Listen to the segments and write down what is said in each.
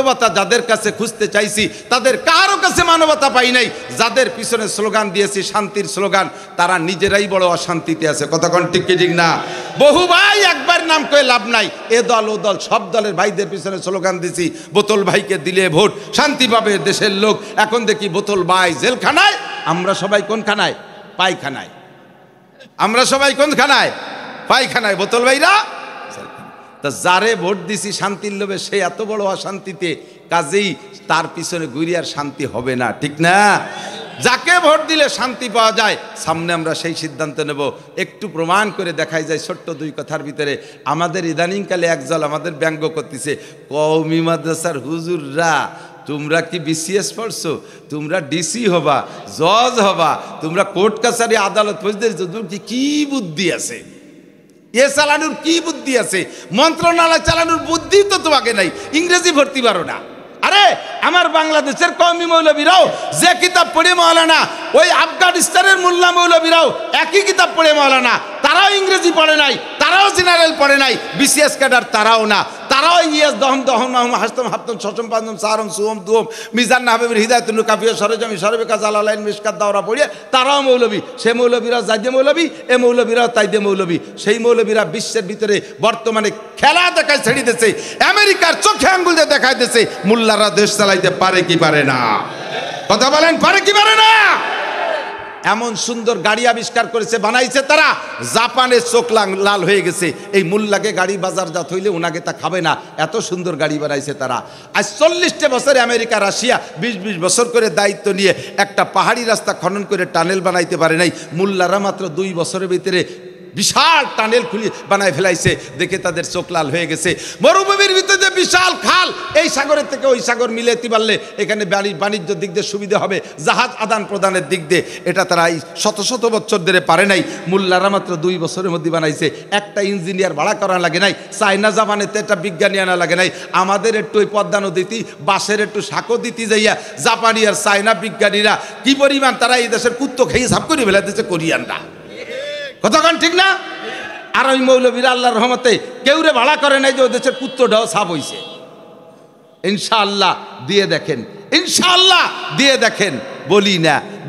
মানবতা যাদের কাছে খুঁজতে চাইছি তাদের কারো কাছে মানবতা পাই নাই। যাদের পিছনে স্লোগান দিয়েছি শান্তির স্লোগান, তারা নিজেরাই বড় অশান্তিতে আছে। কতক্ষণ ঠিক কি ঠিক না? বহু ভাই একবার নাম করে লাভ নাই, এ দল ও দল সব দলের ভাইদের পিছনে স্লোগান দিছি বোতল ভাইকে দিলে ভোট শান্তি পাবে দেশের লোক। এখন দেখি বোতল ভাই জেলখানায়, আমরা সবাই কোনখানায়? পায়খানায়। আমরা সবাই কোনখানায়? পায়খানায়। বোতল ভাইরা তা যারে ভোট দিছি শান্তির লোভে সে এত বড় অশান্তিতে, কাজেই তার পিছনে ঘুরিয়ার শান্তি হবে না, ঠিক না? যাকে ভোট দিলে শান্তি পাওয়া যায় সামনে আমরা সেই সিদ্ধান্ত নেব। একটু প্রমাণ করে দেখাই যায় ছোট্ট দুই কথার ভিতরে। আমাদের ইদানিংকালে একজল আমাদের ব্যঙ্গ করতেছে, কওমি মাদ্রাসার হুজুররা তোমরা কি বিসিএস পড়ছো, তোমরা ডিসি হবা, জজ হবা, তোমরা কোর্ট কাছারি আদালত পৌঁছতে কি বুদ্ধি আছে? এ চালানোর কি বুদ্ধি আছে? মন্ত্রণালয় চালানোর বুদ্ধি তো তোমাকে নাই, ইংরেজি ভর্তি পারো না। আরে আমার বাংলাদেশের কওমি মৌলবীরাও যে কিতাব পড়ে মৌলানা, ওই আফগানিস্তানের মোল্লা মৌলবীরাও একই কিতাব পড়ে মৌলানা, তারাও ইংরেজি পড়ে নাই, তারাও জেনারেল পড়ে নাই, বিসিএস ক্যাডার তারাও না, তারাও ইয়েস দহম দহম নহম হাস্তম হাপ্তম ষষ্ঠম পঞ্চম সারম সুহম দুহম মিজান নাহাবের হৃদায়তুল কাফিয়া সরজমি সরবেকা জালালাইন মিশকাত দাওরা পড়িয়ে তারাও মৌলবী। সে মৌলবীরা জাইদে মৌলবী, এ মৌলবীরাও তাইদে মৌলবী। সেই মৌলবীরা বিশ্বের ভিতরে বর্তমানে খেলা দেখায় ছেড়ে দিতেছে, আমেরিকার চোখে আঙ্গুল দিয়ে দেখাই দিতেছে মোল্লারা দেশ চালাইতে পারে কি পারে না? কথা বলেন, পারে কি পারে না? এমন সুন্দর গাড়ি আবিষ্কার করেছে, বানাইছে তারা, জাপানের চোখ লাল হয়ে গেছে। এই মোল্লাকে গাড়ি বাজারজাত হইলে ওনাকে তা খাবে না, এত সুন্দর গাড়ি বানাইছে তারা। আজ 40টা বছরে আমেরিকা রাশিয়া 20-20 বছর করে দায়িত্ব নিয়ে একটা পাহাড়ি রাস্তা খনন করে টানেল বানাইতে পারে নাই। মোল্লারা মাত্র 2 বছরের ভিতরে বিশাল টানেল খুলি বানায় ফেলাইছে, দেখে তাদের চোখ লাল হয়ে গেছে। মরুভূমির ভিতরে বিশাল খাল, এই সাগরের থেকে ওই সাগর মিলাইতে পারলে এখানে বাণিজ্য দিক দিয়ে সুবিধা হবে, জাহাজ আদান প্রদানের দিক দিয়ে। এটা তারা এই শত শত বছর ধরে পারে নাই। মোল্লারা মাত্র 2 বছরের মধ্যে বানাইছে। একটা ইঞ্জিনিয়ার ভাড়া করা লাগে নাই, চায়না জাপানেতে একটা বিজ্ঞানী আনা লাগে নাই। আমাদের একটু ওই পদ্মা নদীতে বাঁশের একটু সাঁকো দিতে যাইয়া জাপানি আর চায়না বিজ্ঞানীরা কি পরিমাণ তারা এই দেশের কুত্তো খেয়ে সাফ করে ফেলা দিচ্ছে কোরিয়ানরা। কতক্ষণ ঠিক না? আর ওই মৌলবীরা আল্লাহর রহমতে কেউরে ভাড়া করে নাই যে ও দেশের কুত্তটাও সাফ হইছে। ইনশাআল্লাহ দিয়ে দেখেন, ইনশাআল্লাহ দিয়ে দেখেন।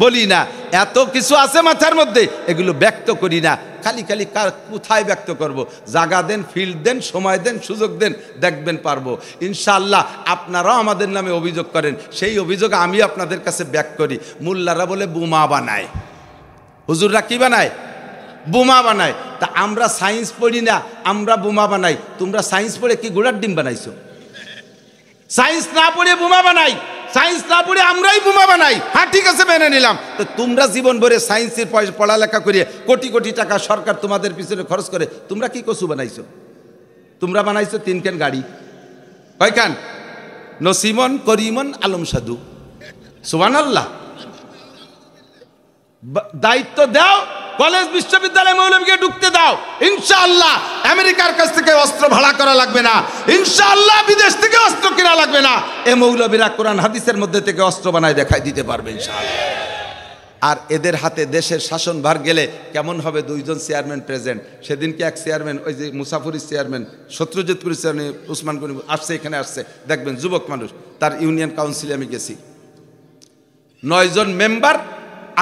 বলি না এত কিছু আছে মাথার মধ্যে, এগুলো ব্যক্ত করি না। খালি কোথায় ব্যক্ত করব? জায়গা দেন, ফিল্ড দেন, সময় দেন, সুযোগ দেন, দেখবেন পারবো ইনশাআল্লাহ। আপনারাও আমাদের নামে অভিযোগ করেন, সেই অভিযোগ আমি আপনাদের কাছে ব্যাক করি। মোল্লারা বলে বোমা বানায়, হুজুররা কি বানায়? বোমা বানায়। তা আমরা সায়েন্স পড়ি না, আমরা বোমা বানাই। তোমরা সায়েন্স পড়ে কি ঘোড়ার ডিম বানাইছো? সায়েন্স না পড়ে বোমা বানাই, সায়েন্স না পড়ে আমরাই বোমা বানাই। হ্যাঁ ঠিক আছে, মেনে নিলাম। তো তোমরা জীবন ভরে সায়েন্সের পড়ালেখা করে কোটি কোটি টাকা সরকার তোমাদের পিছনে খরচ করে, তোমরা কি কচু বানাইছো? তোমরা বানাইছো 3 খান গাড়ি। কয়খান? নসিমন, করিমন, আলম সাধু। সুবহানাল্লাহ। দায়িত্ব দাও, কলেজ বিশ্ববিদ্যালয় মৌলবীকে ঢুকতে দাও। ইনশাআল্লাহ আমেরিকার কাছ থেকে অস্ত্র ভাড়া করা লাগবে না, ইনশাআল্লাহ বিদেশ থেকে অস্ত্র কেনা লাগবে না। এ মৌলবীরা কোরআন হাদিসের মধ্যে থেকে অস্ত্র বানায় দেখাই দিতে পারবে ইনশাআল্লাহ। আর এদের হাতে দেশের শাসনভার গেলে কেমন হবে? 2 জন চেয়ারম্যান প্রেজেন্ট। সেদিনকে এক চেয়ারম্যান, ওই যে মুসাফুরি চেয়ারম্যান, সত্যজিৎপুরি চেয়ারম্যান উসমান গনি আসছে, এখানে আসছে, দেখবেন যুবক মানুষ, তার ইউনিয়ন কাউন্সিলে আমি গেছি। 9 জন মেম্বার,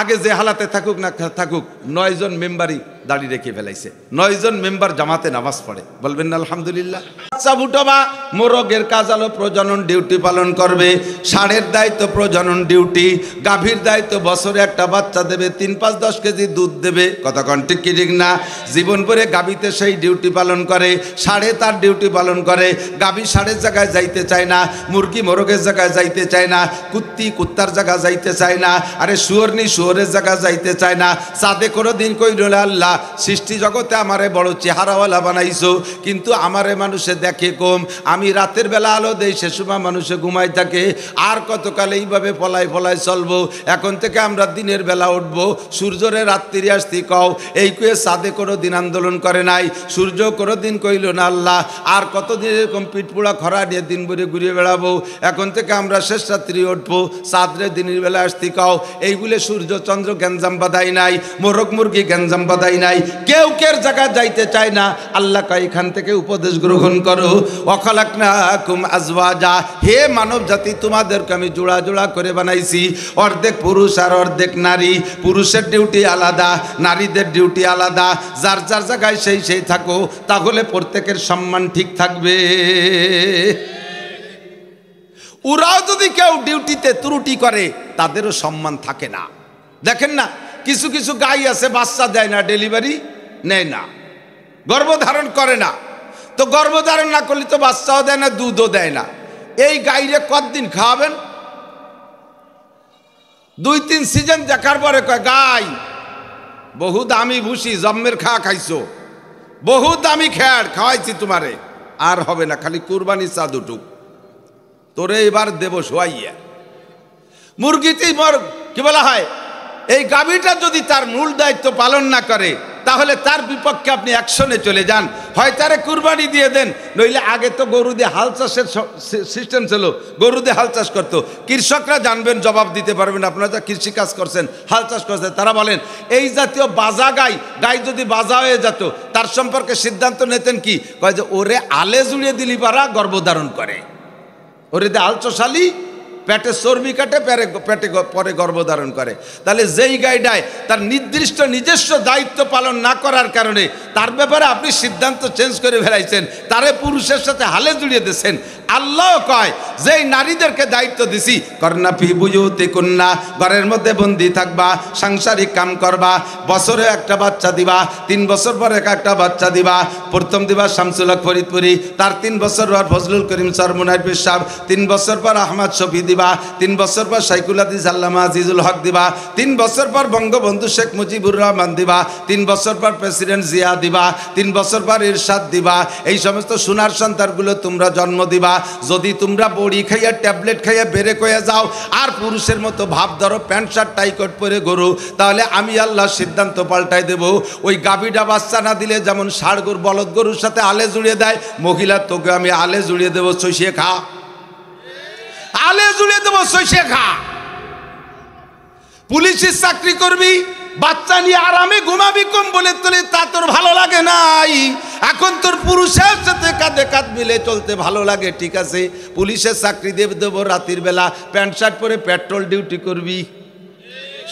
আগে যে হালাতে থাকুক না থাকুক, 9 জন মেম্বারই দাড়ি রেখে ফেলাইছে। 9 জন মেম্বার জামাতে নামাজ পড়ে, বলবেন না আলহামদুলিল্লাহ। বাচ্চা বুটবা মোরগের কাজ হলো প্রজনন ডিউটি পালন করবে। ষাঁড়ের দায়িত্ব প্রজনন ডিউটি, গাভীর দায়িত্ব বছরে একটা বাচ্চা দেবে, 3-5-10 কেজি দুধ দেবে। কতক্ষণ ঠিক কি ঠিক না? জীবন ভরে গাভীতে সেই ডিউটি পালন করে, ষাঁড়ে তার ডিউটি পালন করে। গাভী ষাঁড়ের জায়গায় যাইতে চায় না, মুরগি মোরগের জায়গায় যাইতে চায় না, কুত্তি কুত্তার জায়গা যাইতে চায় না, আরে শুয়োরনি শুয়োরের জায়গা যাইতে চায় না। সাদে কোনো দিন কইল আল্লাহ সৃষ্টি জগতে আমারে বড় চেহারাওয়ালা বানাইছো, কিন্তু আমারে মানুষে দেখে কম। আমি রাতের বেলা আলো দেই, সে সময় মানুষে ঘুমাই থাকে। আর কতকাল এইভাবে ফলায় ফলায় চলবো? এখন থেকে আমরা দিনের বেলা উঠবো, সূর্যরে রাত্রি আসতি কও। এই কুয়ে সাদে কোনো দিন আন্দোলন করে নাই, সূর্য কোনো দিন কইল না আল্লাহ আর কতদিন এরকম পিঠপুড়া খরা নিয়ে দিন ভরে ঘুরিয়ে বেড়াবো। এখন থেকে আমরা শেষ রাত্রি উঠবো, সাদরে দিনের বেলা আসতি কও। এই বলে সূর্য চন্দ্র গ্যাঞ্জাম বাধাই নাই, মোরগ মুরগি গ্যাঞ্জাম বাধাই নাই, কেউ কের জায়গা যাইতে চায় না। আল্লাহ কয় এখান থেকে উপদেশ গ্রহণ করো। ওয়াখালাকনাকুম আজওয়াজা, হে মানব জাতি তোমাদেরকে আমি জোড়া জোড়া করে বানাইছি, অর্ধেক পুরুষ আর অর্ধেক নারী। পুরুষের ডিউটি আলাদা, নারীদের ডিউটি আলাদা। যার যার জায়গায় সেই থাকো, তাহলে প্রত্যেকের সম্মান ঠিক থাকবে। ওরাও যদি কেউ ডিউটিতে ত্রুটি করে তাদেরও সম্মান থাকে না। দেখেন না, কিছু কিছু গাই আছে বাচ্চা দেয় না, ডেলিভারি নেয় না, গর্ভধারণ করে না। তো গর্ভধারণ না করলে তো বাচ্চাও দেয় না, দুধও দেয় না। এই গাইরে কতদিন খাওয়াবেন? 2-3 সিজন দেখার পরে কয় গাই বহু দামি ভুসি জম্মের খাইছো, বহু দামি খেয়ার খাওয়াইছি তোমারে, আর হবে না, খালি কুরবানি চা দুটুক তোরে এবার দেব শোয়াইয়া। মুরগিতেই কি বলা হয়, এই গাভীটা যদি তার মূল দায়িত্ব পালন না করে তাহলে তার বিপক্ষে আপনি অ্যাকশনে চলে যান, হয় তারে কুরবানি দিয়ে দেন। নইলে আগে তো গরু দিয়ে হাল চাষের সিস্টেম ছিল, গরু দিয়ে হাল চাষ করতো। কৃষকরা জানবেন, জবাব দিতে পারবেন, আপনারা যা কৃষি কাজ করছেন, হাল চাষ করছেন, তারা বলেন এই জাতীয় বাজা গাই যদি বাজা হয়ে যেত তার সম্পর্কে সিদ্ধান্ত নিতেন কি, কয় যে ওরে আলে জুড়িয়ে দিলি পারা গর্ভধারণ করে, ওরে দিয়ে আলচশালী পেটে চর্বি কাটে, পেটে পরে গর্ভধারণ করে। তাহলে যেই গাইডায় তার নির্দিষ্ট নিজস্ব দায়িত্ব পালন না করার কারণে তার ব্যাপারে আপনি সিদ্ধান্ত চেঞ্জ করে ফেলাইছেন, তারে পুরুষের সাথে হালে জুড়িয়ে দিয়েছেন। আল্লাহ কয় যেই নারীদেরকে দায়িত্ব দিছি, করনা ফি বুয়ুতিকুন্না, ঘরের মধ্যে বন্দি থাকবা, সাংসারিক কাম করবা, বছরে একটা বাচ্চা দিবা, 3 বছর পর একটা বাচ্চা দিবা। প্রথম দিবা শামসুল হক ফরিদপুরি, তার 3 বছর পর ফজলুল করিম সরমুনার পেশাব, 3 বছর পর আহমদ শফি দিবা, 3 বছর পর শাইকুল হাদিস আল্লামা আজিজুল হক দিবা, 3 বছর পর বঙ্গবন্ধু শেখ মুজিবুর রহমান দিবা, 3 বছর পর প্রেসিডেন্ট জিয়া দিবা, 3 বছর পর ইরশাদ দিবা। এই সমস্ত সোনার সন্তানগুলো তোমরা জন্ম দিবা। যদি তোমরা বড়ি খাইয়া ট্যাবলেট খাইয়া বেড়ে কয়ে যাও আর পুরুষের মতো ভাব ধরো, প্যান্ট শার্ট টাই কোট পরে গরু, তাহলে আমি আল্লাহ সিদ্ধান্ত পাল্টাই দেব। ওই গাভীটা বাচ্চা না দিলে যেমন ষাড় গরু বলদ গরুর সাথে আলে জুড়িয়ে দেয়, মহিলা তোকে আমি আলে জুড়িয়ে দেবো, চষিয়ে খা, আলে জুড়ে দেবো, সইসে খা। পুলিশের চাকরি করবি, বাচ্চা নিয়ে আরামে ঘুমাবি কম্বলে তলে, তা তোর ভালো লাগে নাই। এখন তোর পুরুষের সাথে কাঁধে কাঁধ মিলে চলতে ভালো লাগে, ঠিক আছে। পুলিশের চাকরি দেবো রাতের বেলা, প্যান্ট শার্ট পরে পেট্রোল ডিউটি করবি,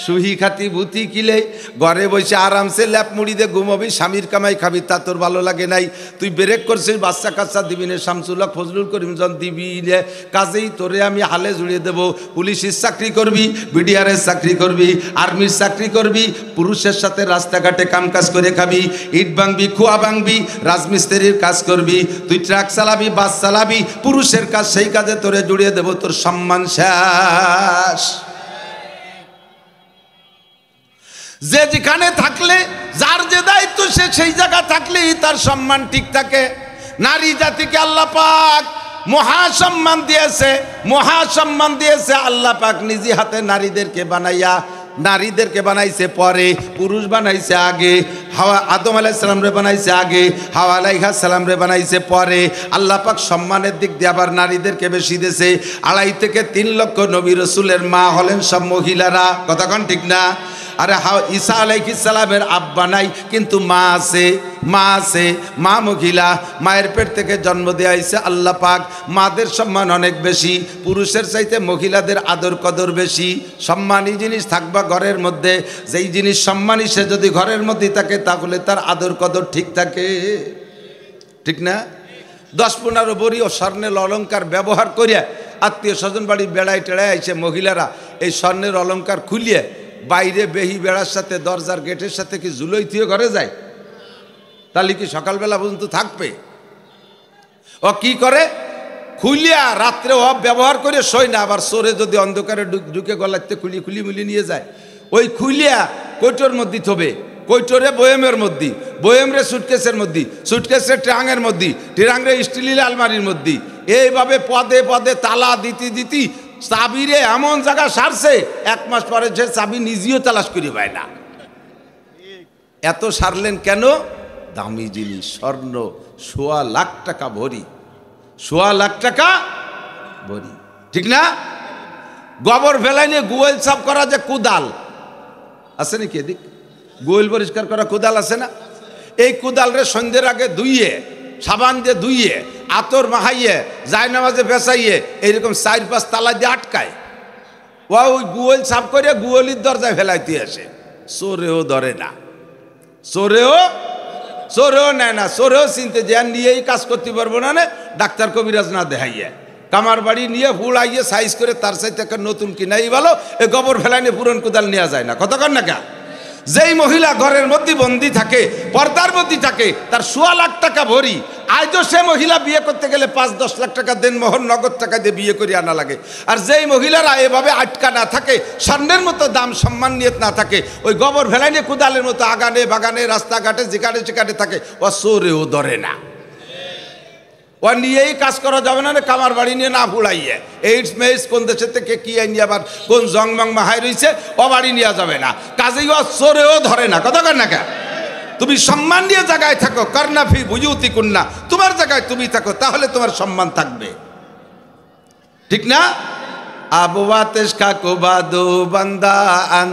সুহি খাতি ভূতি কিলে ঘরে বসে আরামসে ল্যাপ মুড়ি দিয়ে ঘুমাবি, স্বামীর কামাই খাবি, তা তোর ভালো লাগে নাই। তুই ব্রেক করছিস, বাচ্চা কাচ্চা দিবি না, শামসুল হক ফজলুল করিম জন দিবি না, কাজেই তোরে আমি হালে জুড়িয়ে দেবো। পুলিশের চাকরি করবি, বিডিআরের চাকরি করবি, আর্মির চাকরি করবি, পুরুষের সাথে রাস্তাঘাটে কাম কাজ করে খাবি, ইট ভাঙবি, খোয়া ভাঙবি, রাজমিস্ত্রির কাজ করবি, তুই ট্রাক চালাবি, বাস চালাবি, পুরুষের কাজ, সেই কাজে তোরে জুড়িয়ে দেবো, তোর সম্মান শেষ। যে যেখানে থাকলে যার যে দায়িত্ব সে সেই জায়গা থাকলেই তার সম্মান ঠিক থাকে। নারী জাতিকে আল্লাহ পাক মহাসম্মান দিয়েছে, মহাসম্মান দিয়েছে। আল্লাহ পাক নিজে হাতে নারীদেরকে বানাইছে পরে, পুরুষ বানাইছে আগে। হাওয়া আদম আলাইহিস সালাম রে বানাইছে আগে, হাওয়া আলাইহিস সালাম রে বানাইছে পরে। আল্লাহ পাক সম্মানের দিক দিয়ে আবার নারীদেরকে বেশি দিয়েছে। 2.5 থেকে 3 লক্ষ নবী রাসূলের মা হলেন সব মহিলারা, কথাক্ষণ ঠিক না? আরে ঈসা আলাইহিস সালামের আব্বা নাই কিন্তু মা আছে, মা মহিলা, মায়ের পেট থেকে জন্ম দেয়া হয়েছে আল্লাহ পাক। মাদের সম্মান অনেক বেশি, পুরুষের চাইতে মহিলাদের আদর কদর বেশি। সম্মানী জিনিস থাকবা ঘরের মধ্যে, যেই জিনিস সম্মানী সে যদি ঘরের মধ্যে থাকে তাহলে তার আদর কদর ঠিক থাকে, ঠিক না? 10-15 বড়ি ও স্বর্ণের অলঙ্কার ব্যবহার করিয়া আত্মীয় স্বজন বাড়ি বেড়ায় টেড়ায় আইসে মহিলারা এই স্বর্ণের অলঙ্কার খুলিয়ে বাইরে বেহি বেড়ার সাথে দরজার গেটের সাথে কি জুলোই থিয়ে ঘরে যায়? তাহলে কি সকালবেলা পর্যন্ত থাকবে? ও কি করে, খুলিয়া রাত্রে ও ব্যবহার করে শোয় না, আবার সোরে যদি অন্ধকারে ঢুকে গলাতে খুলি নিয়ে যায়, ওই খুলিয়া কৈটোর মধ্যে থবে, কৈটোরে বয়েমের মধ্যে, বয়েমরে সুটকেসের মধ্যে, সুটকেসের ট্রাঙের মধ্যে, ট্রাঙরে স্টিলের আলমারির মধ্যে, এইভাবে পদে পদে তালা দিতি চাবিরে এমন জায়গা সারছে 1 মাস পরে যে চাবি নিজেও তালাশ করে পায় না। এত সারলেন কেন? দামি জিনিস, স্বর্ণ 1.25 লাখ টাকা ভরি, 1.25 লাখ টাকা ভরি, ঠিক না? গোবর ফেলাই নিয়ে গুয়েল সাফ করা যে কুদাল আছে নাকি এদিক, গোল পরিষ্কার করা কোদাল আছে না, এই কোদালরে সন্ধ্যের আগে ধুইয়ে সাবান দিয়ে ধুইয়ে আতর মাহাইয়ে জায়নামাজে বেচাইয়ে এইরকম 4-5 তালা দিয়ে আটকায়, ওই গোল সাফ করে গোয়ালির দরজায় ফেলাইতে আসে। চোরেও ধরে না, চোরেও নেয় না, চোরেও চিনতে যে নিয়েই কাজ করতে পারবো না, ডাক্তার কবিরাজ না দেখাইয়ে কামার বাড়ি নিয়ে ফুলাইয়ে সাইজ করে তার সাথে একটা নতুন কিনাই ভালো, এ গোবর ফেলাই নিয়ে পুরন কোদাল নেওয়া যায় না। কতক্ষণ না কা যেই মহিলা ঘরের মধ্যে বন্দি থাকে, পর্দার মধ্যে থাকে, তার 1.25 লাখ টাকা ভরি, আজও সে মহিলা বিয়ে করতে গেলে 5-10 লাখ টাকা দেন মোহর নগদ টাকা দিয়ে বিয়ে করে আনা লাগে। আর যেই মহিলারা এভাবে আটকা না থাকে, স্বর্ণের মতো দাম সম্মান নিয়ে না থাকে, ওই গোবর ফেলাই নিয়ে কোদালের মতো আগানে বাগানে রাস্তাঘাটে যেখানে সেখানে থাকে, ও চোরেও ধরে না। ও নিয়েই কাজ করা যাবে না, কামার বাড়ি নিয়ে না ফুলাইয়ে এইডস মেইডস কোন দেশের থেকে কি আইনি আবার কোন জংমং মাহাই রয়েছে, ও বাড়ি নেওয়া যাবে না। কাজেই ও চোরেও ধরে না। কথা কর না কে? তুমি সম্মান নিয়ে জায়গায় থাকো, করনাফি বুঝুতি কুন্না, তোমার জায়গায় তুমি থাকো, তাহলে তোমার সম্মান থাকবে, ঠিক না? আবু আতিশ কাকো বাদো বান্দান,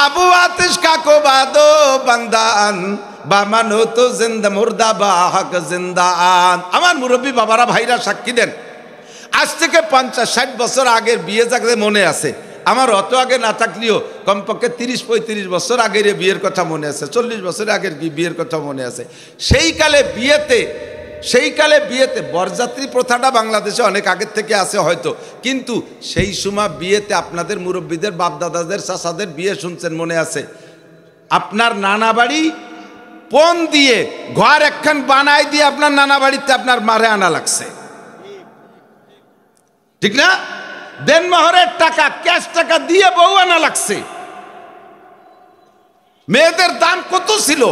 আবু আতিশ কাকো বাদো বান্দান, বামানো তো জিন্দা মুর্দা বা হক জিন্দান। আমার মুরব্বী বাবারা ভাইরা সাক্ষী দেন, আজ থেকে 50-60 বছর আগের বিয়ে জাগলে মনে আছে। আমার অত আগে না থাকলেও কমপক্ষে 30-35 বছর আগের বিয়ের কথা মনে আছে, 40 বছর আগের বিয়ের কথা মনে আছে। সেই কালে বিয়েতে বরযাত্রী প্রথাটা বাংলাদেশে অনেক আগের থেকে আছে হয়তো, কিন্তু সেই সময় বিয়েতে আপনাদের মুরব্বীদের বাপদাদাদের চাচাদের বিয়ে শুনছেন মনে আছে, আপনার নানা বাড়ি পণ দিয়ে ঘর একখান বানাই দিয়ে আপনার নানা বাড়িতে আপনার মারে আনা লাগছে, ঠিক না? দেনমোহরের টাকা, ক্যাশ টাকা দিয়ে বউ আনা লাগছে। মেয়েদের দাম কত ছিল,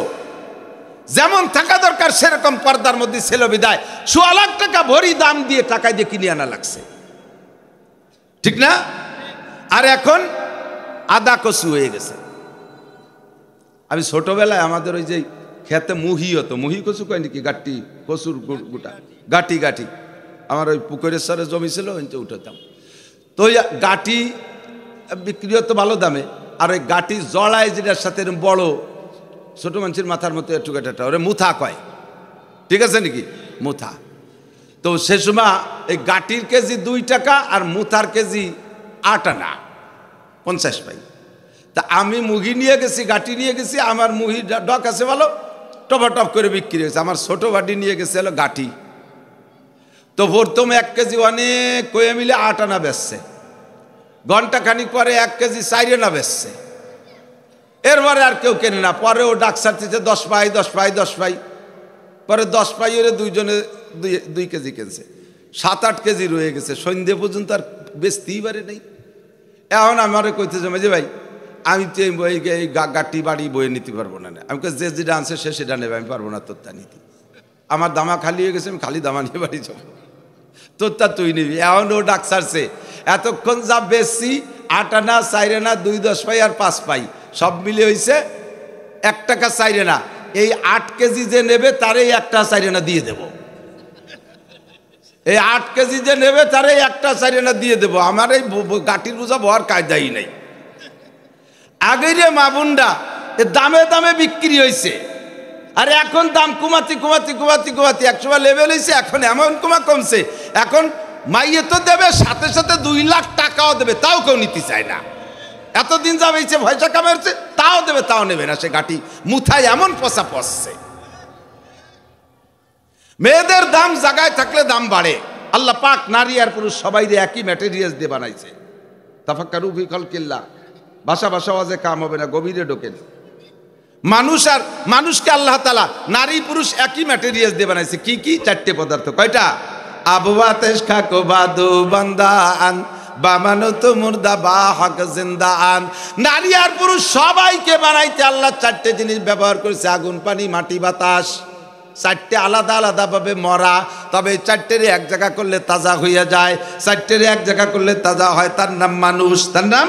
যেমন থাকা দরকার সেরকম পর্দার মধ্যে ছিল বিদায় 1.25 লাখ টাকা ভরি দাম দিয়ে টাকা দিয়ে কিনে আনা লাগছে, ঠিক না? আর এখন আদা কচু হয়ে গেছে। আমি ছোটবেলায় আমাদের ওই যে খেতে মুহি হতো, মুহি কচু কয় নাকি, গাটি কচুর গোটা গাটি গাটি, আমার ওই পুকুরের সরে জমি ছিল, ওইটা উঠাতাম। তো ওই গাটি বিক্রি হতো ভালো দামে, আর ওই গাটি জড়ায় যেটার সাথে বড় ছোট মানুষের মাথার মতো একটু গাটাটা, ওরে মুথা কয়, ঠিক আছে নাকি, মুথা। তো সে সময় এই গাটির কেজি 2 টাকা আর মুথার কেজি 8 আনা 50 পাই। তা আমি মুহি নিয়ে গেছি, গাটি নিয়ে গেছি, আমার মুহি ডক আছে ভালো, টপ করে বিক্রি হয়েছে। আমার ছোট বাটি নিয়ে গেছে হলো গাটি। তো প্রথমে 1 কেজি অনেক কয়ে মিলে 8 আনা বেচছে, ঘন্টা খানিক পরে 1 কেজি 4 আনা বেচছে, এরপরে আর কেউ কেনে না। পরে ও ডাক ছাড়তেছে 10 পাই 10 পাই 10 পাই, পরে 10 পাই ওরে দুইজনে 2 কেজি কিনছে, 7-8 কেজি রয়ে গেছে, সন্ধ্যে পর্যন্ত আর বেচতেই পারে নেই। এখন আমারে কইতেছে যে ভাই আমি তো এই গাটি বাড়ি বয়ে নিতে পারবো না। আমি যে যেটা আনছে সে সেটা নেবে, আমি পারবো না তোরটা নিতে, আমার দামা খালি হয়ে গেছে, আমি খালি দামা নিয়ে বাড়ি যাবো, তোরটা তুই নিবি। এখন ও ডাক ছাড়ছে, এতক্ষণ যা বেচছি 8 আনা 4 আনা 2 10 পাই আর 5 পাই সব মিলে হয়েছে 1 টাকা 4 আনা। এই 8 কেজি যে নেবে তারে 1 টাকা 4 আনা দিয়ে দেব, এই 8 কেজি যে নেবে তারে 1 টাকা 4 আনা দিয়ে দেবো। আমার এই গাটির বোঝা বহার কায়দাই নাই। আগে রে মা বোনরা দামে দামে বিক্রি হয়েছে, আর এখন দাম কমাতি 1 সময় লেভেল হয়েছে, এখন এমন কমছে, এখন মাইয়ে তো দেবে সাথে সাথে 2 লাখ টাকাও দেবে, তাও কেউ নিতে চায় না। এতদিন যা হয়েছে পয়সা কামাচ্ছে, তাও দেবে তাও নেবে না। সে গাটি মুথায় এমন পচা পচছে। মেয়েদের দাম জায়গায় থাকলে দাম বাড়ে। আল্লাহ পাক নারী আর পুরুষ সবাই একই ম্যাটেরিয়াল দিয়ে বানাইছে। তাফাক্কারু ফি খালকিল্লাহ, ভাষা আওয়াজে কাম হবে না, গভীরে ঢোকেন। মানুষকে আল্লাহ তাআলা নারী পুরুষ একই ম্যাটেরিয়াল দিয়ে বানাইছে। কি কি? 4টে পদার্থ। কয়টা? আবু আতিশ খাকো বাদু বান্দান, বামানো তো মুর্দা বা হক জিন্দান। নারী আর পুরুষ সবাইকে বানাইতে আল্লাহ 4টে জিনিস ব্যবহার করেছে, আগুন পানি মাটি বাতাস। 4টে আলাদা আলাদা ভাবে মরা, তবে 4টের এক জায়গা করলে তাজা হইয়া যায়, 4টের এক জায়গা করলে তাজা হয়। তার নাম মানুষ, তার নাম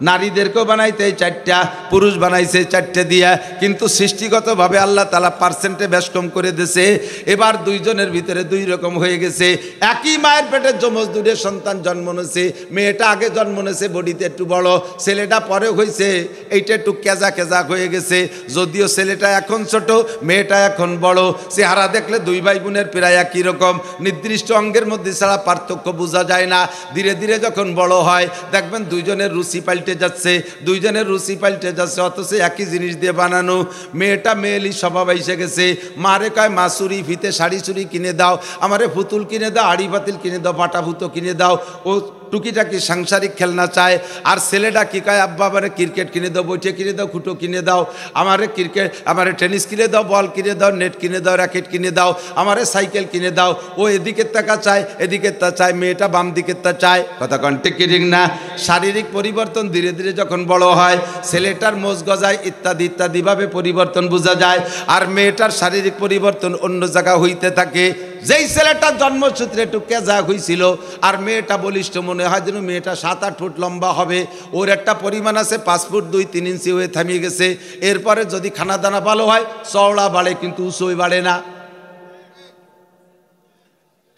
নারীদেরকেও বানাইতে চারটা, পুরুষ বানাইছে চারটে দিয়া, কিন্তু সৃষ্টিগতভাবে আল্লাহ তাআলা পার্সেন্টে বেশ কম করে দিয়েছে। এবার দুইজনের ভিতরে দুই রকম হয়ে গেছে। একই মায়ের পেটে যমজ দুটো সন্তান জন্ম নিয়েছে। মেয়েটা আগে জন্ম নিয়েছে বডিতে একটু বড়, ছেলেটা পরে হয়েছে এইটা একটু কেজা কেজা হয়ে গেছে। যদিও ছেলেটা এখন ছোট, মেয়েটা এখন বড়, চেহারা দেখলে দুই ভাই বোনের প্রায় একই রকম, নির্দিষ্ট অঙ্গের মধ্যে ছাড়া পার্থক্য বোঝা যায় না। ধীরে ধীরে যখন বড় হয় দেখবেন দুইজনের রুচি পাল্টে যাচ্ছে, দুইজনের রুচি পাল্টে যাচ্ছে, অথচ একই জিনিস দিয়ে বানানো। মেয়েটা মেয়েলি স্বভাব এসে গেছে, মারে কয় মা চুরি ফিতে শাড়ি চুরি কিনে দাও, আমারে পুতুল কিনে দাও, আড়ি পাতিল কিনে দাও, বাটা ভুতো কিনে দাও। ও টুকিটাকি সাংসারিক খেলনা চায়। আর ছেলেটা কি কয় আব্বা আমারে ক্রিকেট কিনে দাও, বইটে কিনে দাও, খুঁটো কিনে দাও, আমারে ক্রিকেট, আমারে টেনিস কিনে দাও, বল কিনে দাও, নেট কিনে দাও, র্যাকেট কিনে দাও, আমারে সাইকেল কিনে দাও। ও এদিকের টাকা চায়, এদিকের তা চায়, মেয়েটা বাম দিকের তা চায়। কথা কন ঠিক কি ঠিক না? শারীরিক পরিবর্তন ধীরে ধীরে যখন বড় হয়, ছেলেটার মোজ গজায় ইত্যাদি ইত্যাদিভাবে পরিবর্তন বোঝা যায়। আর মেয়েটার শারীরিক পরিবর্তন অন্য জায়গা হইতে থাকে। যেই ছেলেটার জন্মসূত্রে একটু কেজা হয়েছিল আর মেয়েটা বলিষ্ঠ, মনে হয় যেন মেয়েটা 7-8 ফুট লম্বা হবে, ওর একটা পরিমাণ আছে 5 ফুট 2-3 ইঞ্চি হয়ে থামিয়ে গেছে। এরপরে যদি খানা দানা ভালো হয় চওড়া বাড়ে, কিন্তু উঁচুই বাড়ে না,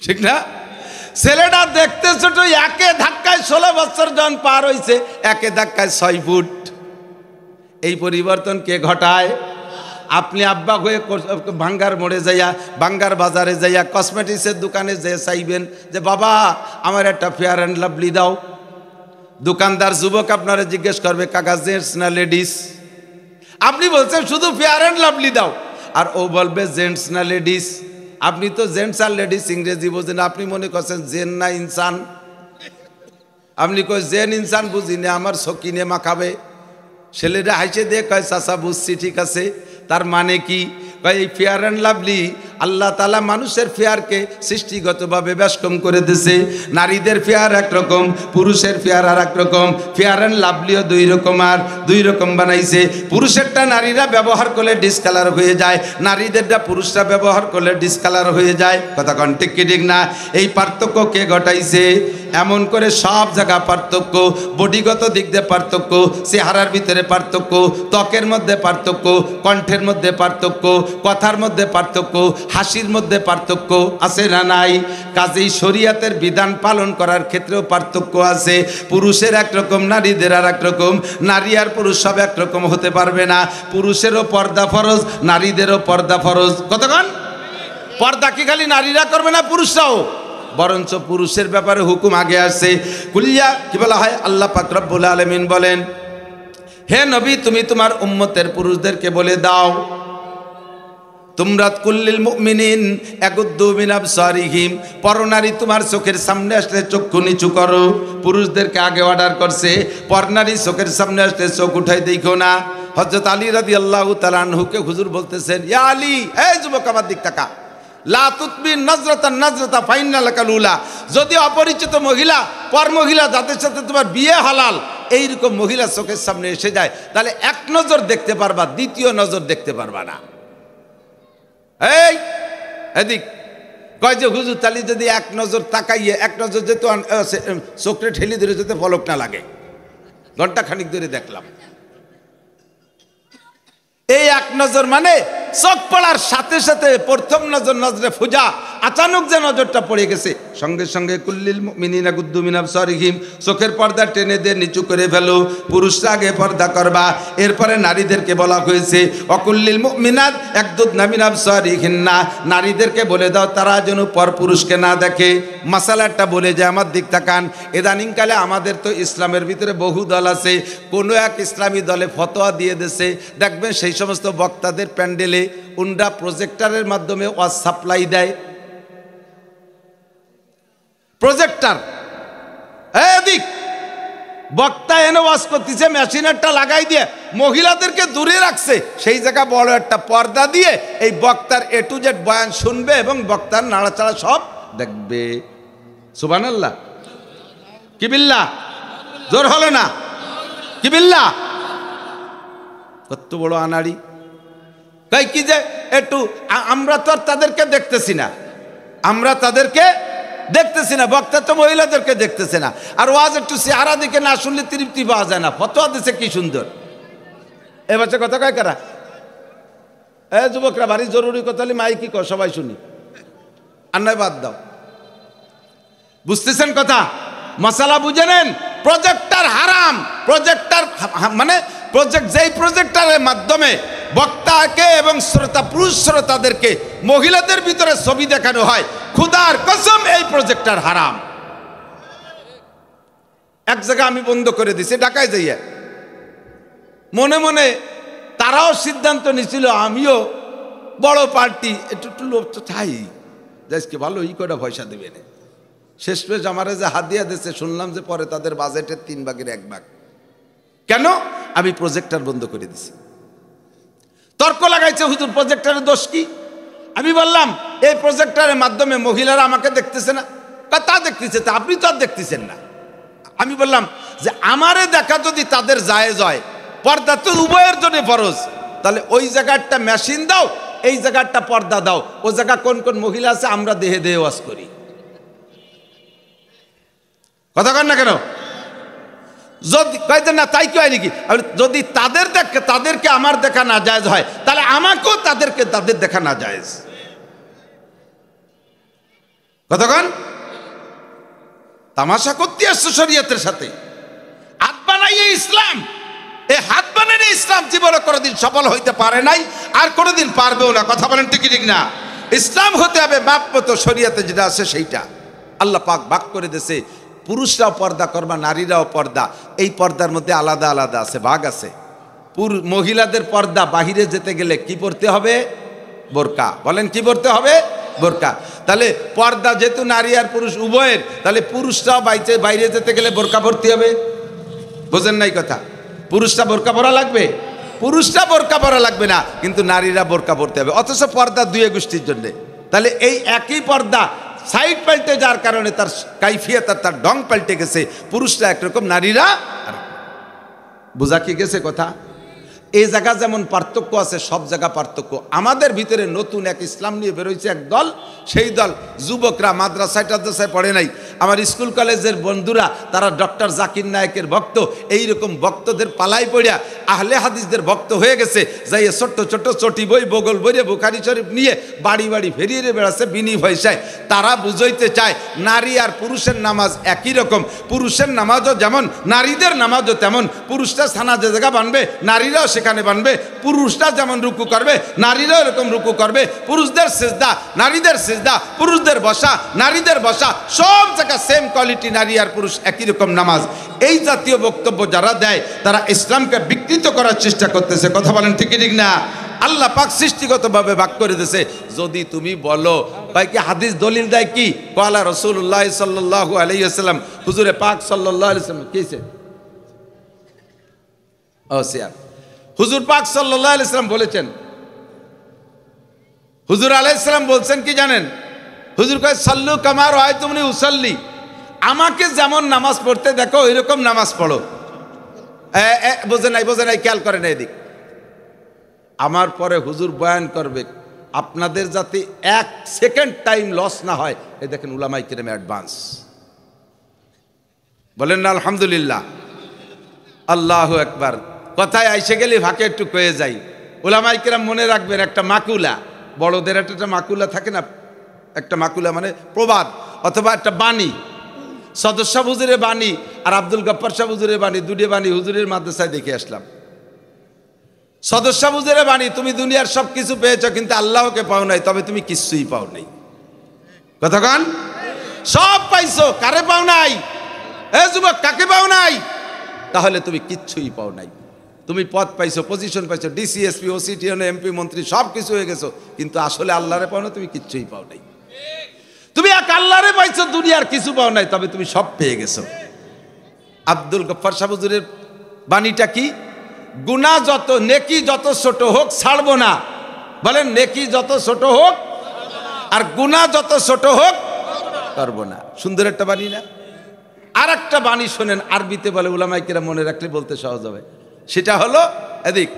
ঠিক না? ছেলেটা দেখতে ছোট, একে ধাক্কায় 16 বছর যখন পার হয়েছে, একে ধাক্কায় 6 ফুট। এই পরিবর্তন কে ঘটায়? আপনি আব্বা হয়ে ভাঙ্গার মোড়ে যাইয়া, ভাঙ্গার বাজারে যাইয়া, কসমেটিক্সের দোকানে যে চাইবেন যে বাবা আমার একটা ফেয়ার অ্যান্ড লাভলি দাও। দোকানদার যুবক আপনারা জিজ্ঞেস করবে কাকা জেন্টস না লেডিস? আপনি বলছেন শুধু ফেয়ার অ্যান্ড লাভলি দাও, আর ও বলবে জেন্টস না লেডিস। আপনি তো জেন্টস আর লেডিস ইংরেজি বোঝেন, আপনি মনে করছেন জেন না ইনসান। আপনি কই জেন ইনসান বুঝি না, আমার শকিনে মাখাবে। ছেলেরা হাসে দিয়ে কয় চাচা বুঝছি, ঠিক আছে। তার মানে কি? এই ফেয়ার অ্যান্ড লাভলি আল্লাহ তাআলা মানুষের ফেয়ারকে সৃষ্টিগতভাবে বেশ কম করে দিয়েছে। নারীদের ফেয়ার একরকম, পুরুষের ফেয়ার আর একরকম। ফেয়ার অ্যান্ড লাভলিও দুই রকম, আর দুই রকম বানাইছে। পুরুষেরটা নারীরা ব্যবহার করলে ডিসকালার হয়ে যায়, নারীদেরটা পুরুষরা ব্যবহার করলে ডিসকালার হয়ে যায়। কথা কন ঠিক কি ঠিক না? এই পার্থক্য কে ঘটাইছে? এমন করে সব জায়গা পার্থক্য, বডিগত দিক দিয়ে পার্থক্য, চেহারার ভিতরে পার্থক্য, ত্বকের মধ্যে পার্থক্য, কণ্ঠের মধ্যে পার্থক্য, কথার মধ্যে পার্থক্য, হাসির মধ্যে পার্থক্য আছে না নাই? কাজেই শরীয়তের বিধান পালন করার ক্ষেত্রেও পার্থক্য আছে। পুরুষের একরকম, নারীদের আর একরকম। নারী আর পুরুষ সব একরকম হতে পারবে না। পুরুষেরও পর্দা ফরজ, নারীদেরও পর্দা ফরজ। কতক্ষণ? পর্দা কি খালি নারীরা করবে না, পুরুষরাও? বরঞ্চ পুরুষের ব্যাপারে হুকুম আগে আসছে। কুলিয়া কি বলা হয়? আল্লাহ পাক রব্বুল আলামিন বলেন, হে নবী তুমি তোমার উম্মতের পুরুষদেরকে বলে দাও, তোমরা কুল্লিল মুমিনিন ইয়াগুদ্দু মিন আবসারিহিম, পরনারী তোমার চোখের সামনে আসলে চক্ষু নিচু করো। পুরুষদেরকে আগে অর্ডার করছে, পরনারী চোখের সামনে আসলে চোখ উঠাই দেখো না। হযরত আলী রাদিয়াল্লাহু তাআলা আনহুকে হুজুর বলতেছেন, ইয়া আলী, এই যুবক আমার দিক তাকা, লা তুতবি নাজরাতান নাজরাতা ফাইন্না লাকাল উলা। যদি অপরিচিত মহিলা, পর মহিলা যাদের সাথে তোমার বিয়ে হালাল, এইরকম মহিলা চোখের সামনে এসে যায়, তাহলে এক নজর দেখতে পারবা, দ্বিতীয় নজর দেখতে পারবা না। এই এদিক কয় যে হুজুর তালি যদি এক নজর তাকাইয়ে, এক নজর যেত চোখে ঠেলি ধরে যেতে পলক না লাগে, ঘন্টা খানিক ধরে দেখলাম। এই এক নজর মানে চোখ পড়ার সাথে সাথে প্রথম নজর নজরে ফুজা, আচানক যে নজরটা পড়ে গেছে, সঙ্গে সঙ্গে কুল্লিল মুমিনিনা ইয়াগুদ্দু মিন আবসারিহিম, চোখের পর্দা টেনে দিয়ে নিচু করে ফেলো। পুরুষরা আগে পর্দা করবা, এরপরে নারীদেরকে বলা হয়েছে অকুল্লিল মুমিনাত ইয়াগুদ্দুনা মিন আবসারিহিন্না, নারীদেরকে বলে দাও তারা যেন পর পুরুষকে না দেখে। মাসালাটা বলে যে আমার দিক তাকান, ইদানিংকালে আমাদের তো ইসলামের ভিতরে বহু দল আছে, কোনো এক ইসলামী দলে ফতোয়া দিয়ে দিয়েছে, দেখবেন সেই সমস্ত বক্তাদের প্যান্ডেলে উন্ডা প্রজেক্টরের মাধ্যমে ওয়াজ সাপ্লাই দেয়। প্রজেক্টর এদিক বক্তা এনে ওয়াজ করতেছে, মেশিনারটা লাগাই দিয়ে মহিলাদেরকে দূরে রাখছে, সেই জায়গা বড় একটা পর্দা দিয়ে এই বক্তার এ টু জেড বয়ান শুনবে এবং বক্তার নাড়াচাড়া সব দেখবে। সুবহানাল্লাহ, কি বিল্লাহ, জোর হলো না, কি বিল্লাহ। কত বড় আনাড়ি, তাই কি যে একটু আমরা তো আর তাদেরকে দেখতেছি না, আমরা তাদেরকে দেখতেছি না, বক্তা তো মহিলাদেরকে দেখতেছে না। আর ওয়াজ একটু চেহারা দিকে না শুনলে তৃপ্তি পাওয়া যায় না। ফতোয়া দিছে কি সুন্দর। এবার কথা কয় কারা? যুবকরা ভারী জরুরি কথা হলে মাইকি কর, সবাই শুনি, আর নয় বাদ দাও। বুঝতেছেন কথা? মশালা বুঝে নেন। প্রজেক্টর হারাম। প্রজেক্টর মানে যেই প্রজেক্টরের মাধ্যমে বক্তাকে এবং শ্রোতা, পুরুষ শ্রোতাদেরকে মহিলাদের ভিতরে ছবি দেখানো হয়, খুদার কসম এই প্রজেক্টর হারাম। এক জায়গা আমি বন্ধ করে দিছি, ঢাকায় যাইয়া। মনে মনে তারাও সিদ্ধান্ত নিছিল, আমিও বড় পার্টি, একটু লোক তো চাই, দেশকে ভালো ই করে পয়সা দেবে না। শেষ পেশ আমারে যে হাদিয়া দিয়েছে, শুনলাম যে পরে তাদের বাজেটের 3 ভাগের 1 ভাগ। কেন? আমি প্রজেক্টর বন্ধ করে দিছি। তর্ক লাগাইছে, হুজুর প্রজেক্টরের দোষ কি? আমি বললাম এই প্রজেক্টরের মাধ্যমে মহিলারা আমাকে দেখতেছে না। তা দেখতেছে, তা আপনি তো আর দেখতেছেন না। আমি বললাম যে আমারে দেখা যদি তাদের জায়েজ হয়, পর্দা তো উভয়ের জন্য ফরজ, তাহলে ওই জায়গাটা মেশিন দাও, এই জায়গাটা পর্দা দাও। ও জায়গা কোন কোন মহিলা আছে আমরা দেহে দেহে ওয়াজ করি। কথা কন না কেন? যদি কয়েছেন না তাই কি হয় নাকি? যদি তাদেরকে আমার দেখা না জায়েজ হয়, তাহলে আমাকেও তাদের দেখা না জায়েজ। কতক্ষণ তামাশা করতে আসছো শরীয়তের সাথে। হাত বানাইয়ে ইসলাম, এই হাত বানানো ইসলাম জীবনে কোনোদিন সফল হইতে পারে নাই, আর কোনোদিন পারবেও না। কথা বলেন ঠিক ঠিক না? ইসলাম হতে হবে মাপ মতো, শরীয়তে যেটা আছে সেইটা। আল্লাহ পাক ভাগ করে দিয়েছে, পুরুষরাও পর্দা করবা, নারীরাও পর্দা। এই পর্দার মধ্যে আলাদা আলাদা আছে, ভাগ আছে। মহিলাদের পর্দা, বাহিরে যেতে গেলে কি পরতে হবে? বোরকা। বলেন কি পরতে হবে? বোরকা। তাহলে পর্দা যেহেতু নারী আর পুরুষ উভয়ের, তাহলে পুরুষরাও বাইরে যেতে গেলে বোরকা পরতে হবে। বোঝেন নাই কথা? পুরুষরা বোরকা পরা লাগবে? পুরুষরা বোরকা পরা লাগবে না, কিন্তু নারীরা বোরকা পরতে হবে। অথচ পর্দা দুই গোষ্ঠীর জন্য। তাহলে এই একই পর্দা সাইড পাল্টে যার কারণে তার কাইফিয়ত, তার ঢং পাল্টে গেছে। পুরুষরা একরকম, নারীরা। বোঝা কি গেছে কথা? এই জায়গা যেমন পার্থক্য আছে, সব জায়গা পার্থক্য। আমাদের ভিতরে নতুন এক ইসলাম নিয়ে বেরোইছে এক দল, সেই দল যুবকরা মাদ্রাসায় টাদ্রাসায় পড়ে নাই। আমার স্কুল কলেজের বন্ধুরা, তারা ডক্টর জাকির নায়েকের ভক্ত। এইরকম ভক্তদের পালাই পড়িয়া আহলে হাদিসদের ভক্ত হয়ে গেছে। যাই ছোট্ট ছোট্ট চটি বই, বগল বইয়ে বুখারী শরীফ নিয়ে বাড়ি বাড়ি ফেরিয়ে বেড়াচ্ছে বিনি পয়সায়। তারা বুঝাইতে চায় নারী আর পুরুষের নামাজ একই রকম। পুরুষের নামাজও যেমন, নারীদের নামাজও তেমন। পুরুষরা ছানা যে জায়গা বানবে, নারীরাও সেখানে বানবে। পুরুষরা যেমন রুকু করবে, নারীরাও এরকম রুকু করবে। পুরুষদের সিজদা, নারীদের সিজদা, পুরুষদের বসা, নারীদের বসা, সব জায়গা সেম কোয়ালিটি, নারী আর পুরুষ একই রকম নামাজ। এই জাতীয় বক্তব্য যারা দেয়, তারা ইসলামকে বিকৃত করার চেষ্টা করতেছে। কথা বলেন ঠিক ঠিক না? আল্লাহ পাক সৃষ্টিগতভাবে ভাগ করে দিয়েছে। যদি তুমি বলো ভাই কি হাদিস দলিল দেয় কি? ক্বালা রাসূলুল্লাহ সাল্লাল্লাহু আলাইহি ওয়াসাল্লাম, হুজুরে পাক সাল্লাল্লাহু আলাইহি ওয়াসাল্লাম কিছে সিয়ার হুজুর পাক সাল্লাল্লাহু আলাইহি ওয়াসাল্লাম বলেছেন। হুজুর আলাইহিস সালাম বলছেন কি জানেন? হুজুর কয় সাল্লু কামা রাআইতুমুনি উসাল্লি, আমাকে যেমন নামাজ পড়তে দেখো ওইরকম নামাজ পড়ো। বোঝে নাই, খেয়াল করে না এদিক। আমার পরে হুজুর বয়ান করবে, আপনাদের যাতে 1 সেকেন্ড টাইম লস না হয়। এই দেখেন উলামায়ে কেরাম অ্যাডভান্স। বলেন না আলহামদুলিল্লাহ? আল্লাহু আকবার। কথায় আইসে গেলে ফাঁকে একটু কয়ে যাই। উলামায়ে কেরাম মনে রাখবেন, একটা মাকুলা, বড়দের একটা মাকুলা থাকে না, একটা মাকুলা মানে প্রবাদ অথবা একটা বাণী। সদর শাহ হুজুরের বাণী আর আব্দুল গফফার শাহ হুজুরের বাণী, দুটি বাণী হুজুরের মাদ্রাসায় দেখে আসলাম। সদর শাহ হুজুরের বাণী, তুমি দুনিয়ার সব কিছু পেয়েছ কিন্তু আল্লাহকে পাও নাই, তবে তুমি কিছুই পাও নাই। কতক্ষণ সব পাইছো, কারে পাও নাই? এ যুবক, কাকে পাও নাই? তাহলে তুমি কিচ্ছুই পাও নাই। তুমি পদ পাইছো, পজিশন পাইছো, DC, SP, OC, TNO, MP, মন্ত্রী, সব কিছু হয়ে গেছো, কিন্তু আসলে আল্লাহরে পাও না, তুমি কিচ্ছুই পাও নাই। তুমি এক আল্লাহরে পাইছো, দুনিয়ার কিছু পাও নাই, তবে তুমি সব পেয়ে গেছো। আব্দুল গফফার শাহ হুজুরের বাণীটা কি? গুনাহ যত, নেকি যত ছোট হোক ছাড়বো না। বলেন নেকি যত ছোট হোক আর গুনাহ যত ছোট হোক করবো না। সুন্দর একটা বাণী না? আর একটা বাণী শোনেন, আরবিতে বলে, উলামায়ে কেরাম মনে রাখলে বলতে সহজ হবে। সেটা হলো এদিক,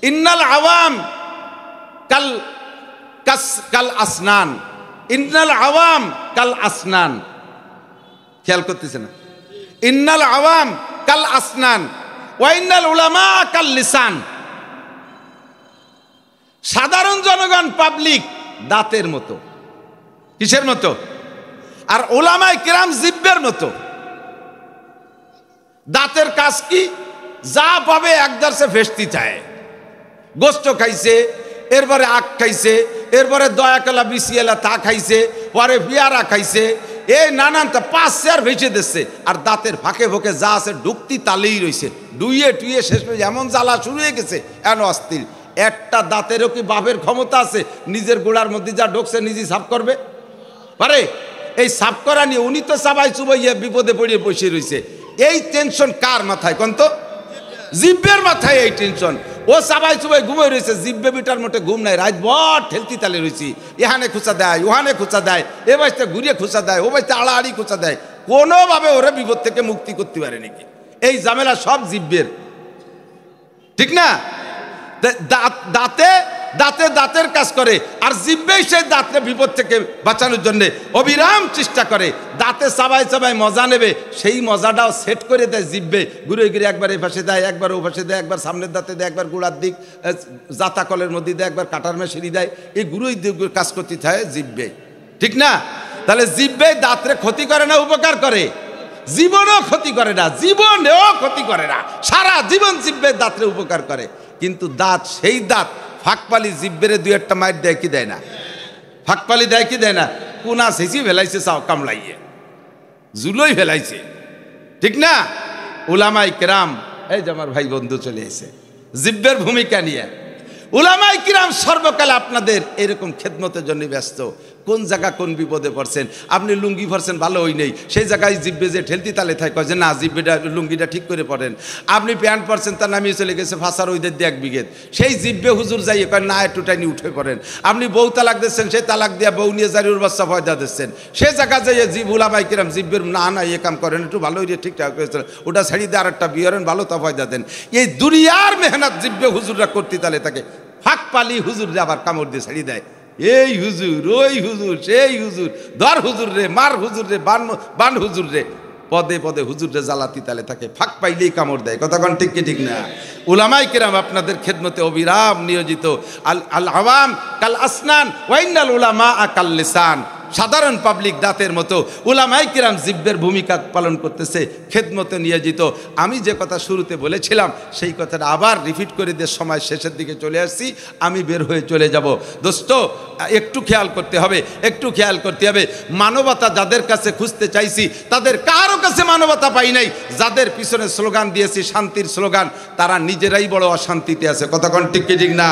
ইন্নাল আওয়াম কাল আসনান ইন্নাল আওয়াম কাল আসনান, খেয়াল করতেছে না? ইন্নাল আওয়াম কাল আসনান ওয়া ইন্নাল উলামা কাল লিসান। সাধারণ জনগণ পাবলিক দাঁতের মতো। কিসের মতো? আর উলামায়ে কিরাম জিহ্বের মতো। দাঁতের কাজ কি? যা পাবে একদার সে ফেসতি চায়। গোস্ত খাইছে, এরপরে আখ খাইছে, এরপরে দয়াকলা বিসিয়েলা তা খাইছে, পরে পিয়ারা খাইছে, এই নানান তা 5 চেয়ার ভেসে দিচ্ছে। আর দাঁতের ফাঁকে ফোঁকে যা আছে ঢুকতি তালেই রয়েছে, ডুইয়ে টুইয়ে শেষ হয়ে এমন জ্বালা শুরু হয়ে গেছে, এন অস্থির। একটা দাঁতেরও কি বাপের ক্ষমতা আছে নিজের গোড়ার মধ্যে যা ঢুকছে নিজে সাফ করবে পারে? এই সাফ করা নিয়ে উনি তো সবাই চুবাইয়ে বিপদে পড়িয়ে বসে রয়েছে। এই টেনশন কার মাথায় কোন তো? জিব্বের মাথায় এই টেনশন। ও সবাই চুবাই ঘুমিয়ে রয়েছে, জিব্বে বিটার মোটে ঘুম নাই, রাত ভর ঠেলতি তালে রয়েছি। এখানে খুঁচা দেয়, ওখানে খুঁচা দেয়, এ বাসতে ঘুরিয়ে খুঁচা দেয়, ও বাসতে আড়াআড়ি খুঁচা দেয়, কোনোভাবে ওরা বিপদ থেকে মুক্তি করতে পারে নাকি? এই ঝামেলা সব জিব্বের, ঠিক না? দাঁতে দাঁতে দাঁতের কাজ করে, আর জিব্বেই সেই দাঁতরে বিপদ থেকে বাঁচানোর জন্য অবিরাম চেষ্টা করে। দাঁতে চাবাই চাবাই মজা নেবে, সেই মজাটাও সেট করে দেয় জিব্বে। ঘুরে ঘুরে একবার এই পাশে দেয়, একবার ও পাশে দেয়, একবার সামনের দাঁতে দেয়, একবার গোড়ার দিক জাতা কলের মধ্যে দেয়, একবার কাটার মেশিনি দেয়। এই গুরুই কাজ করতে থাকে জিব্বে, ঠিক না? তাহলে জিব্বে দাঁতরে ক্ষতি করে না উপকার করে? জীবনেও ক্ষতি করে না, জীবনেও ক্ষতি করে না, সারা জীবন জিব্বে দাঁতরে উপকার করে। কিন্তু দাঁত, সেই দাঁত ফাঁকপালি জিব্বেরে দুই একটা মাইট দেয় কি দেয় না? ফাঁকপালি দেয় কি দেয় না? কোনা শেষি ফেলাইছে, চাও কামড়াইয়ে জুলোই ফেলাইছে, ঠিক না? উলামায়ে কিরাম, এই যে আমার ভাই বন্ধু চলে এসে জিব্বের ভূমিকা নিয়ে। উলামায়ে কিরাম সর্বকাল আপনাদের এরকম খেদমতের জন্য ব্যস্ত। কোন জায়গা কোন বিপদে পড়ছেন, আপনি লুঙ্গি পরছেন ভালো হই নেই, সেই জায়গায় জিব্বে যে ঠেলতি তালে থাকে যে না জিব্বেটা লুঙ্গিটা ঠিক করে পড়েন। আপনি প্যান্ট পরছেন, তার নামিয়ে চলে গেছে ফাঁসার ওইদের দিয়ে 1 বিঘেত, সেই জিব্বে হুজুর যাইয়ে কয় না একটু টাইনি উঠে পড়েন। আপনি বউ তালাক দিচ্ছেন, সেই তালাক দিয়া বউ নিয়ে জারিউর বাচ্চা ফয়দা দিচ্ছেন, সে জায়গা যাইয়ে জিব উলামায়ে কিরাম জিব্বের না না এ কাম করেন, একটু ভালো হইলে ঠিকঠাক করেছেন, ওটা ছাড়ি দিয়ে আরেকটা বিয়রেন, ভালো তা ফয়দা দেন। এই দুনিয়ার মেহনত জিব্বে হুজুররা করতে তালে থাকে। ফাঁক পালি হুজুর আবার কামড় দিয়ে ছাড়ি দেয়, এই হুজুর, ওই হুজুর, সেই হুজুর, ধর হুজুর রে, মার হুজুর রে, বান হুজুর রে, পদে পদে হুজুর রে জ্বালাতি তালে থাকে, ফাঁক পাইলেই কামড় দেয়। কথা কোন ঠিক কি ঠিক না? উলামায়ে কিরাম আপনাদের খেদমতে অবিরাম নিয়োজিত। আল আওয়াম কাল আসনান ওয়া ইন্নাল উলামা কাল লিসান। সাধারণ পাবলিক দাঁতের মতো, উলামায়ে কিরাম জিব্বের ভূমিকা পালন করতেছে, খেদমতে নিয়োজিত। আমি যে কথা শুরুতে বলেছিলাম সেই কথাটা আবার রিপিট করে দিয়ে সময় শেষের দিকে চলে আসছি, আমি বের হয়ে চলে যাব। দোস্ত, একটু খেয়াল করতে হবে, একটু খেয়াল করতে হবে। মানবতা যাদের কাছে খুঁজতে চাইছি তাদের কারো কাছে মানবতা পাই নাই। যাদের পিছনে স্লোগান দিয়েছি শান্তির স্লোগান, তারা নিজেরাই বড় অশান্তিতে আছে। কথা কোন ঠিক কি ঠিক না?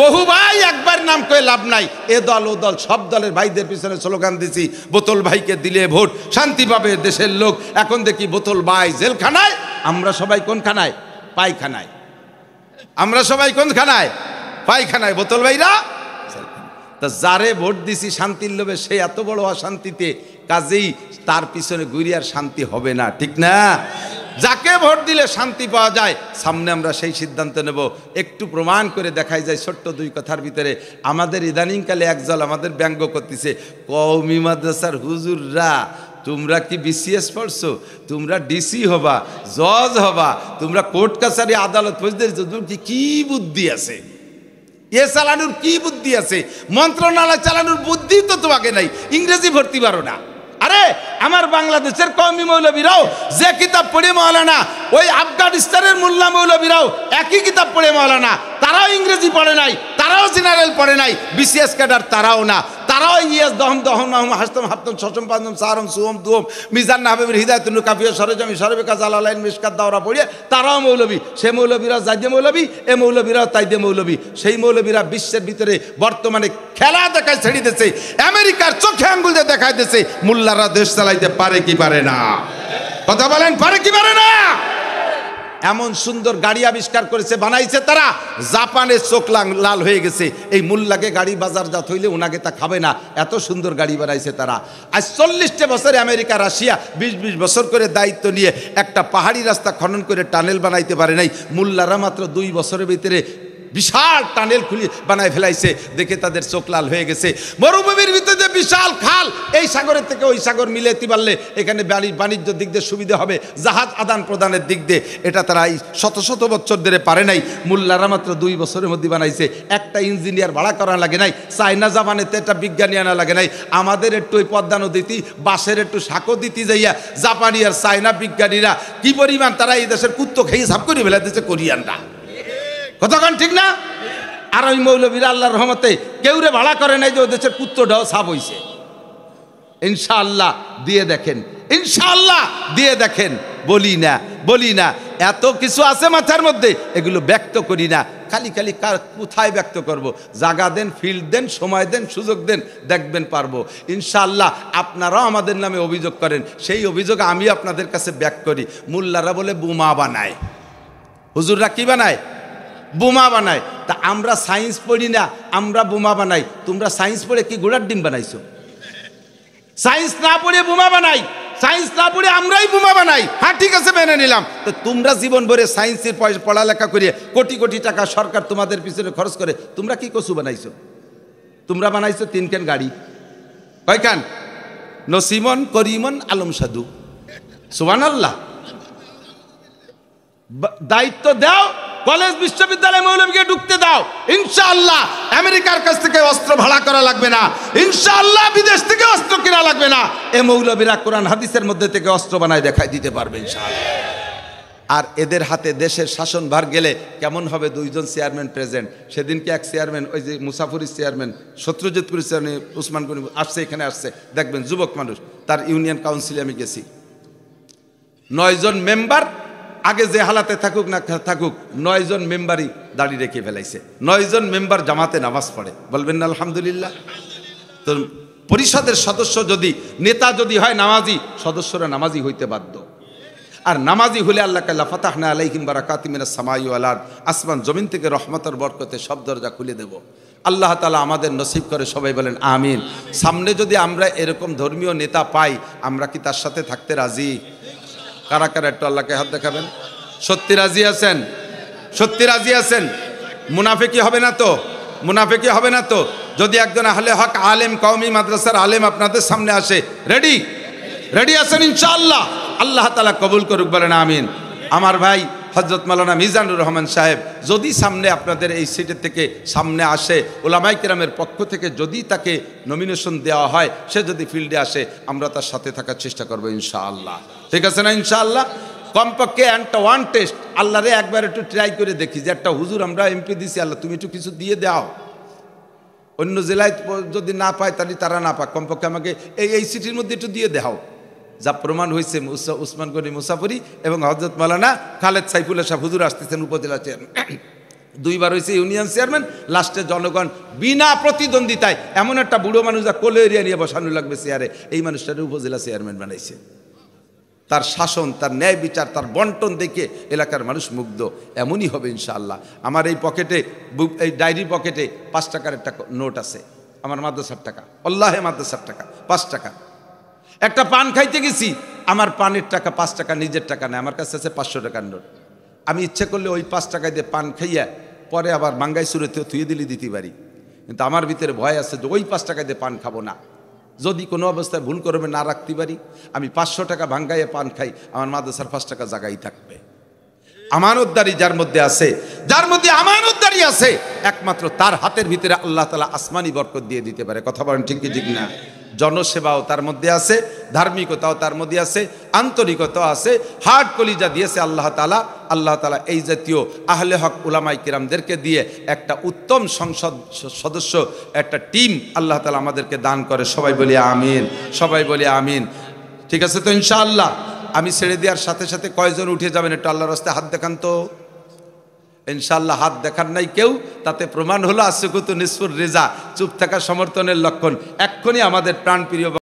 বহু ভাই একবার নাম করে লাভ নাই, এ দল ও দল সব দলের ভাইদের পিছনে স্লোগান দিছি, বোতল ভাইকে দিলে ভোট, শান্তি পাবে দেশের লোক। এখন দেখি বোতল ভাই জেলখানায়, আমরা সবাই কোনখানায়? পায়খানায়। আমরা সবাই কোনখানায়? পায়খানায়। বোতল ভাইরা তা যারে ভোট দিছি শান্তির লোভে, সে এত বড় অশান্তিতে, কাজেই তার পিছনে ঘুরে আর শান্তি হবে না, ঠিক না? যাকে ভোট দিলে শান্তি পাওয়া যায়, সামনে আমরা সেই সিদ্ধান্ত নেব। একটু প্রমাণ করে দেখাই যায় ছোট্ট 2 কথার ভিতরে। আমাদের ইদানিংকালে একজল আমাদের ব্যঙ্গ করতেছে, কওমি মাদ্রাসার হুজুররা, তোমরা কি বিসিএস পড়ছো? তোমরা ডিসি হবা, জজ হবা, তোমরা কোর্ট কাছারি আদালত পৌঁছতে, কি বুদ্ধি আছে? এ চালানোর কি বুদ্ধি আছে? মন্ত্রণালয় চালানোর বুদ্ধি তো তোমাকে নাই, ইংরেজি ভর্তি পারো না। আরে আমার বাংলাদেশের কওমি মৌলবীরাও যে কিতাব পড়ে মৌলানা, ওই আফগানিস্তানের মোল্লা মৌলবীরাও একই কিতাব পড়ে মৌলানা, তারাও ইংরেজি পড়ে নাই, তারাও জেনারেল পড়ে নাই, বিসিএস ক্যাডার তারাও না, তারাও ইয়েস দহম দহম নহম হাস্তম হাপ্তম সচম পাঁচম সারম সুহম দুহম মিজান হাবিবের হিদায়তুল কাফিয়া সরজমি সরবেকা জালালাইন মিশকাত দাওরা পড়িয়ে তারাও মৌলবী। সে মৌলবীরা জাইদে মৌলবী, এ মৌলবীরাও তাইদে মৌলবী। সেই মৌলবীরা বিশ্বের ভিতরে বর্তমানে খেলা দেখায় ছেড়ে দিতেছে, আমেরিকার চোখে আঙ্গুল দিয়ে দেখাই দিতেছে মোল্লারা দেশ চালাইতে পারে কি পারে না? কথা বলেন, পারে কি পারে না? এমন সুন্দর গাড়ি আবিষ্কার করেছে, বানাইছে তারা, জাপানের চোখ লাল হয়ে গেছে। এই মোল্লাকে গাড়ি বাজারজাত হইলে ওনাকে তা খাবে না, এত সুন্দর গাড়ি বানাইছে তারা। আজ 40টা বছরে আমেরিকা রাশিয়া 20-20 বছর করে দায়িত্ব নিয়ে একটা পাহাড়ি রাস্তা খনন করে টানেল বানাইতে পারে নাই। মোল্লারা মাত্র 2 বছরের ভিতরে বিশাল টানেল খুলি বানায় ফেলাইছে, দেখে তাদের চোখ লাল হয়ে গেছে। মরুভূমির ভিতরে বিশাল খাল, এই সাগরের থেকে ওই সাগর মিলাতে পারলে এখানে বাণিজ্য দিক দিয়ে সুবিধা হবে, জাহাজ আদান প্রদানের দিক দিয়ে। এটা তারা এই শত শত বছর ধরে পারে নাই। মোল্লারা মাত্র 2 বছরের মধ্যে বানাইছে। একটা ইঞ্জিনিয়ার ভাড়া করা লাগে নাই, চায়না জাপানেতে একটা বিজ্ঞানী আনা লাগে নাই। আমাদের একটু ওই পদ্মা নদীতে বাঁশের একটু সাঁকো দিতে যাইয়া জাপানি আর চায়না বিজ্ঞানীরা কি পরিমাণ তারা এই দেশের কুত্তো খেয়ে সাফ করে ফেলে দিচ্ছে কোরিয়ানরা। কতক্ষণ ঠিক না? আর ওই মৌলবীরা আল্লাহর রহমতে কেউরে ভাড়া করে নাই যে ওই দেশের কুত্তটাও সাফ হইছে। ইনশাআল্লাহ দিয়ে দেখেন, ইনশাআল্লাহ দিয়ে দেখেন। বলি না এত কিছু আছে মাথার মধ্যে, এগুলো ব্যক্ত করি না। খালি কোথায় ব্যক্ত করব? জায়গা দেন, ফিল্ড দেন, সময় দেন, সুযোগ দেন, দেখবেন পারবো ইনশাআল্লাহ। আপনারাও আমাদের নামে অভিযোগ করেন, সেই অভিযোগ আমি আপনাদের কাছে ব্যক্ত করি। মোল্লারা বলে বোমা বানায়, হুজুররা কি বানায়? বোমা বানায়। তা আমরা সায়েন্স পড়ি না, আমরা বোমা বানাই। তোমরা সায়েন্স পড়ে কি ঘোড়ার ডিম বানাইছো? সায়েন্স না পড়ে বোমা বানাই, সায়েন্স না পড়ে আমরাই বোমা বানাই। হ্যাঁ ঠিক আছে, মেনে নিলাম। তো তোমরা জীবন ভরে সায়েন্সের পড়ালেখা করে কোটি কোটি টাকা সরকার তোমাদের পিছনে খরচ করে, তোমরা কি কচু বানাইছো? তোমরা বানাইছো 3 খান গাড়ি। কয় খান? নসিমন, করিমন, আলম সাধু। সুবহানাল্লাহ। দায়িত্ব দাও, কলেজ বিশ্ববিদ্যালয় মৌলবীকে ঢুকতে দাও। ইনশাআল্লাহ আমেরিকার কাছ থেকে অস্ত্র ভাড়া করা লাগবে না, ইনশাআল্লাহ বিদেশ থেকে অস্ত্র কেনা লাগবে না। এ মৌলবীরা কোরআন হাদিসের মধ্যে থেকে অস্ত্র বানায় দেখাই দিতে পারবে ইনশাআল্লাহ। আর এদের হাতে দেশের শাসনভার গেলে কেমন হবে? 2 জন চেয়ারম্যান প্রেজেন্ট। সেদিনকে এক চেয়ারম্যান, ওই যে মুসাফিরের চেয়ারম্যান, সত্যজিৎপুরের চেয়ারম্যান উসমান গনি আসছে, এখানে আসছে, দেখবেন যুবক মানুষ, তার ইউনিয়ন কাউন্সিলে আমি গেছি। 9 জন মেম্বার, আগে যে হালাতে থাকুক না থাকুক, 9 জন মেম্বারই দাড়ি রেখে ফেলাইছে। 9 জন মেম্বার জামাতে নামাজ পড়ে, বলবেন না আলহামদুলিল্লাহ? তো পরিষদের সদস্য যদি, নেতা যদি হয় নামাজি, সদস্যরা নামাজি হইতে বাধ্য। আর নামাজি হলে আল্লাহ কাল্লা ফাতাহনা আলাইহিম বারাকাতিম মিনাস সামাই ওয়াল আরদ, আসমান জমিন থেকে রহমতের বরকতে সব দরজা খুলে দেব। আল্লাহ তাআলা আমাদের নসিব করে, সবাই বলেন আমিন। সামনে যদি আমরা এরকম ধর্মীয় নেতা পাই, আমরা কি তার সাথে থাকতে রাজি? কারা কারা একটু আল্লাহকে হাত দেখাবেন? সত্যি রাজি আছেন? সত্যি রাজি আছেন? মুনাফিকি হবে না তো? মুনাফিকি হবে না তো? যদি একজন আহলে হক আলেম, কওমি মাদ্রাসার আলেম আপনাদের সামনে আসে, রেডি? রেডি আছেন ইনশাআল্লাহ? আল্লাহ তাআলা কবুল করুক, বলেন আমিন। আমার ভাই হযরত মাওলানা মিজানুর রহমান সাহেব যদি সামনে আপনাদের এই সিটের থেকে সামনে আসে, ওলামায়ে কেরামের পক্ষ থেকে যদি তাকে নমিনেশন দেওয়া হয়, সে যদি ফিল্ডে আসে, আমরা তার সাথে থাকার চেষ্টা করবো ইনশাআল্লাহ। ঠিক আছে না ইনশাআল্লাহ? কমপক্ষে একটা 1 টেস্ট আল্লাহরে একবার একটু ট্রাই করে দেখি যে একটা হুজুর আমরা এমপি দিছি, আল্লাহ তুমি একটু কিছু দিয়ে দাও। অন্য জেলায় যদি না পায় তাহলে তারা না পাক, কমপক্ষে আমাকে এই সিটির মধ্যে একটু দিয়ে দাও। যা প্রমাণ হয়েছে উসমান গনি মুসাফিরি এবং হযরত মাওলানা খালেদ সাইফুল্লাহ সাহেব হুজুর আসতেছেন উপজেলা চেয়ারম্যান, 2 বার হয়েছে ইউনিয়ন চেয়ারম্যান। লাস্টে জনগণ বিনা প্রতিদ্বন্দ্বিতায় এমন একটা বুড়ো মানুষ যা কোলে এরিয়া নিয়ে বসানো লাগবে চেয়ারে, এই মানুষটারে উপজেলা চেয়ারম্যান বানাইছে। তার শাসন, তার ন্যায় বিচার, তার বন্টন দেখে এলাকার মানুষ মুগ্ধ। এমনই হবে ইনশাআল্লাহ। আমার এই পকেটে, এই ডায়েরি পকেটে 5 টাকার একটা নোট আছে, আমার মাদ্রাসার টাকা, আল্লাহে মাদ্রাসার টাকা, 5 টাকা। একটা পান খাইতে গেছি, আমার পানের টাকা 5 টাকা, নিজের টাকা নেই, আমার কাছে আছে 500 টাকার নোট। আমি ইচ্ছে করলে ওই 5 টাকা দিয়ে পান খাইয়া পরে আবার মাঙ্গাই সুরেতেও থুয়ে দিলে দিতে পারি, কিন্তু আমার ভিতরে ভয় আছে যে ওই 5 টাকা দিয়ে পান খাবো না। যদি কোনো অবস্থায় ভুল করবে না রাখতে পারি, আমি 500 টাকা ভাঙ্গাইয়ে পান খাই, আমার মাদ্রাসার 5 টাকা জায়গায় থাকবে। আমানতদারি যার মধ্যে আছে, যার মধ্যে আমানতদারি আছে, একমাত্র তার হাতের ভিতরে আল্লাহ তাআলা আসমানি বরকত দিয়ে দিতে পারে। কথা বলেন ঠিক কি ঠিক না? জনসেবাও তার মধ্যে আছে, ধার্মিকতাও তার মধ্যে আছে, আন্তরিকতাও আছে, হার্ট কলিজা দিয়েছে আল্লাহ তাআলা। আল্লাহ তাআলা এই জাতীয় আহলে হক উলামায়ে কিরামদেরকে দিয়ে একটা উত্তম সংসদ সদস্য, একটা টিম আল্লাহ তাআলা আমাদেরকে দান করে। সবাই বলি আমিন, সবাই বলি আমিন। ঠিক আছে তো ইনশাআল্লাহ? আমি ছেড়ে দেওয়ার সাথে সাথে কয়জন উঠে যাবেন একটু আল্লাহর রাস্তায় হাত দেখান তো। ইনশাআল্লাহ হাত দেখার নাই কেউ, তাতে প্রমাণ হলো আসুকুতু নিসফুর রেজা, চুপ থাকা সমর্থনের লক্ষণ। এক্ষুনি আমাদের প্রাণপ্রিয়